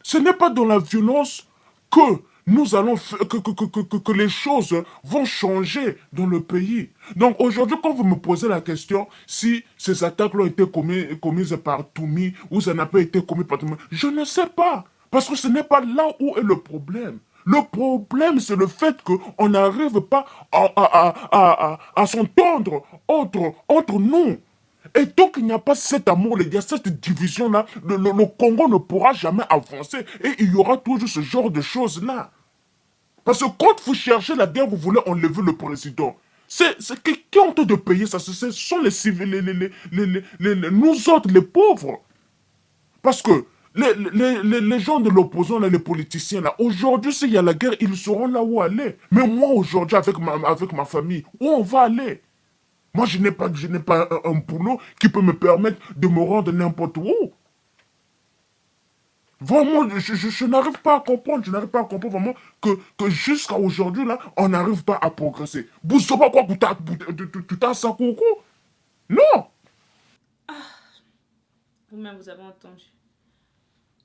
Ce n'est pas dans la violence que nous allons que les choses vont changer dans le pays. Donc aujourd'hui, quand vous me posez la question si ces attaques ont été commises par Toumi ou ça n'a pas été commis par Toumi, je ne sais pas. Parce que ce n'est pas là où est le problème. Le problème, c'est le fait qu'on n'arrive pas à s'entendre entre nous. Et tant qu'il n'y a pas cet amour, il y a cette division-là, le Congo ne pourra jamais avancer. Et il y aura toujours ce genre de choses-là. Parce que quand vous cherchez la guerre, vous voulez enlever le président. Qui ont de payer ça? Ce sont les civils, nous autres, les pauvres. Parce que les gens de l'opposition, les politiciens, là, aujourd'hui, s'il y a la guerre, ils sauront là où aller. Mais moi, aujourd'hui, avec ma famille, où on va aller? Moi, je n'ai pas un boulot qui peut me permettre de me rendre n'importe où. Vraiment, je n'arrive pas à comprendre, vraiment que jusqu'à aujourd'hui, là, on n'arrive pas à progresser. Vous savez pas quoi, tu t'as ça, coucou? Non! Vous-même, vous avez entendu.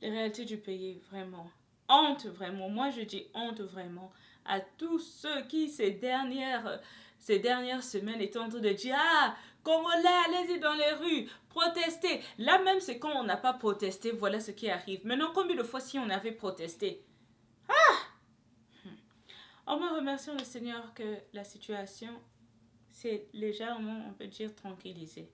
Les réalités du pays, vraiment. Honte, vraiment. Moi, je dis honte, vraiment, à tous ceux qui, ces dernières semaines, étaient en train de dire « Ah, Congolais, allez-y dans les rues, protestez !» Là même, c'est quand on n'a pas protesté, voilà ce qui arrive. Maintenant, combien de fois si on avait protesté? En me remerciant le Seigneur que la situation s'est légèrement, on peut dire, tranquillisée.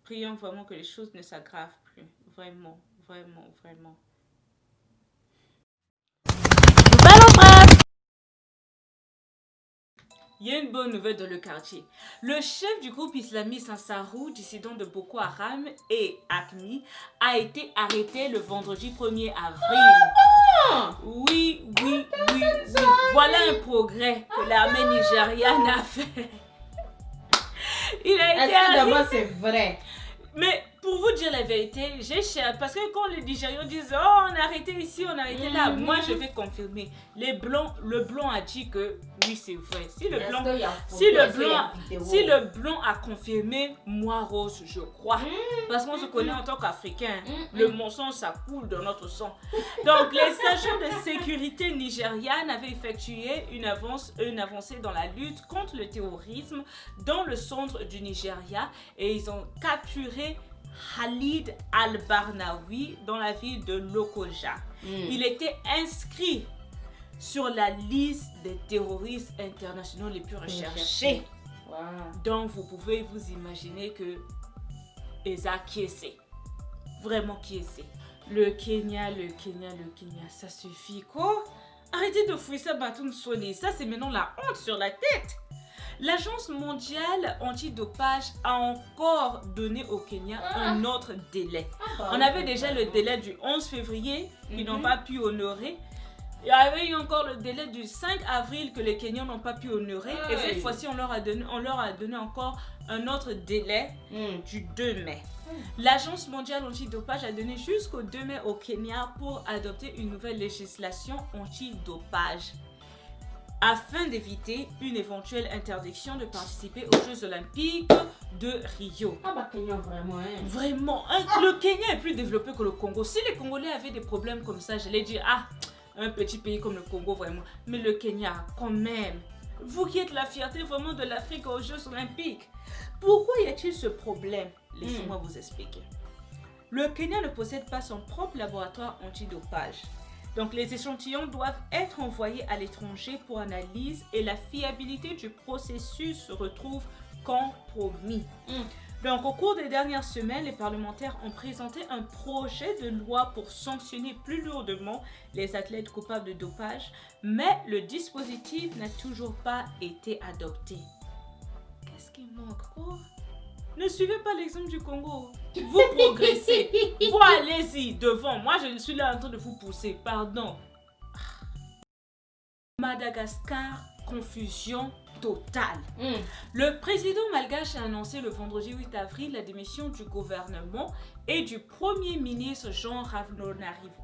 Prions vraiment que les choses ne s'aggravent plus. Vraiment, vraiment, vraiment. Il y a une bonne nouvelle dans le quartier. Le chef du groupe islamiste Ansarou, dissident de Boko Haram et ACMI, a été arrêté le vendredi 1er avril. Oui. Voilà un progrès que l'armée nigériane a fait. Il a été arrêté. D'abord, c'est vrai. Mais pour vous dire la vérité, j'ai cher parce que quand les Nigérians disent oh on a arrêté ici, on a arrêté là, moi je vais confirmer. Le blanc a dit que oui c'est vrai. Si le blanc a confirmé, moi Rose je crois. Parce qu'on se connaît en tant qu'Africains, le mensonge ça coule dans notre sang. Donc les agents de sécurité nigérianes avaient effectué une avancée dans la lutte contre le terrorisme dans le centre du Nigeria et ils ont capturé Khalid Al-Barnawi dans la ville de Lokoja. Il était inscrit sur la liste des terroristes internationaux les plus recherchés. Wow. Donc vous pouvez vous imaginer que Eza Kiese, vraiment Kiese. Le Kenya, ça suffit quoi? Arrêtez de fouiller ça, Batum Soli. Ça c'est maintenant la honte sur la tête. L'Agence mondiale antidopage a encore donné au Kenya un autre délai. On avait déjà le délai du 11 février qu'ils n'ont pas pu honorer. Il y avait eu encore le délai du 5 avril que les Kenyans n'ont pas pu honorer. Et cette fois-ci, on leur a donné encore un autre délai du 2 mai. L'Agence mondiale antidopage a donné jusqu'au 2 mai au Kenya pour adopter une nouvelle législation antidopage, afin d'éviter une éventuelle interdiction de participer aux Jeux Olympiques de Rio. Ah bah Kenya vraiment, hein. Vraiment, le Kenya est plus développé que le Congo. Si les Congolais avaient des problèmes comme ça, j'allais dire, un petit pays comme le Congo vraiment. Mais le Kenya, quand même, vous qui êtes la fierté vraiment de l'Afrique aux Jeux Olympiques, pourquoi y a-t-il ce problème? Laissez-moi vous expliquer. Le Kenya ne possède pas son propre laboratoire antidopage. Donc les échantillons doivent être envoyés à l'étranger pour analyse et la fiabilité du processus se retrouve compromis. Donc au cours des dernières semaines, les parlementaires ont présenté un projet de loi pour sanctionner plus lourdement les athlètes coupables de dopage, mais le dispositif n'a toujours pas été adopté. Qu'est-ce qui manque quoi? Ne suivez pas l'exemple du Congo. Vous progressez. Vous allez-y devant. Moi, je suis là en train de vous pousser. Pardon. Madagascar, confusion totale. Le président malgache a annoncé le vendredi 8 avril la démission du gouvernement et du premier ministre Jean Ravnonarivo.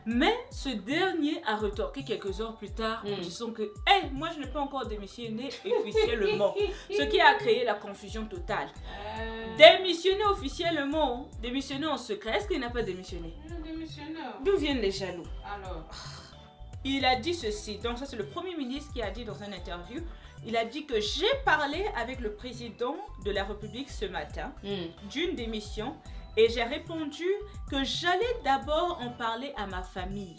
Mais ce dernier a rétorqué quelques heures plus tard en disant que moi je n'ai pas encore démissionné officiellement. Ce qui a créé la confusion totale. Démissionner officiellement, démissionner en secret. Est-ce qu'il n'a pas démissionné? D'où viennent les jaloux? Alors, il a dit ceci. Donc ça c'est le Premier ministre qui a dit dans une interview. Il a dit que j'ai parlé avec le président de la République ce matin d'une démission et j'ai répondu que j'allais d'abord en parler à ma famille.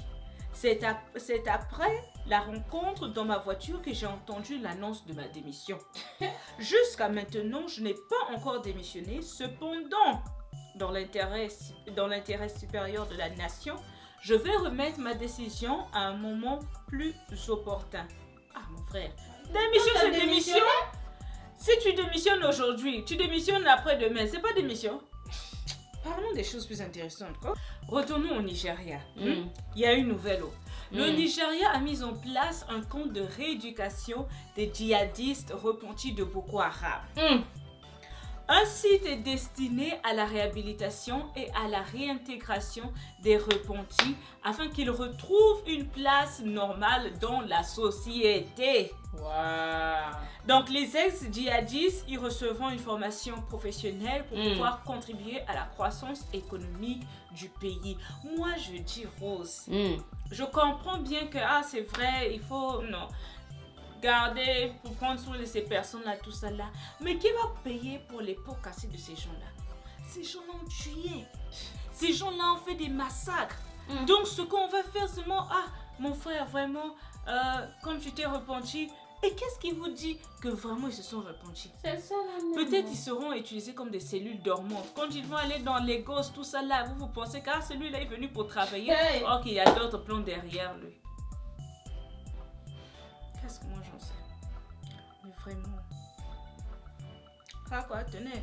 C'est après la rencontre dans ma voiture que j'ai entendu l'annonce de ma démission. Jusqu'à maintenant, je n'ai pas encore démissionné. Cependant, dans l'intérêt supérieur de la nation, je vais remettre ma décision à un moment plus opportun. Ah mon frère, démission c'est démission. Si tu démissionnes aujourd'hui, tu démissionnes après-demain, c'est pas démission. Parlons des choses plus intéressantes. Retournons au Nigeria. Il y a une nouvelle. Le Nigeria a mis en place un camp de rééducation des djihadistes repentis de Boko Haram. Un site est destiné à la réhabilitation et à la réintégration des repentis afin qu'ils retrouvent une place normale dans la société. wow. Donc les ex-djihadistes y recevront une formation professionnelle pour pouvoir contribuer à la croissance économique du pays. Moi je dis Rose, je comprends bien que c'est vrai, il faut garder pour prendre soin de ces personnes-là, tout ça là. Mais qui va payer pour les pots cassés de ces gens-là? Ces gens-là ont tué. Ces gens-là ont fait des massacres. Donc ce qu'on va faire seulement, mon frère, vraiment, comme tu t'es repenti, et qu'est-ce qui vous dit que vraiment ils se sont repentis? C'est ça la Peut-être ils seront utilisés comme des cellules dormantes. Quand ils vont aller dans les gosses, tout ça là, vous pensez que celui-là est venu pour travailler, or qu'il y a d'autres plans derrière lui. Qu'est-ce que moi j'en sais? Mais vraiment. Tenez.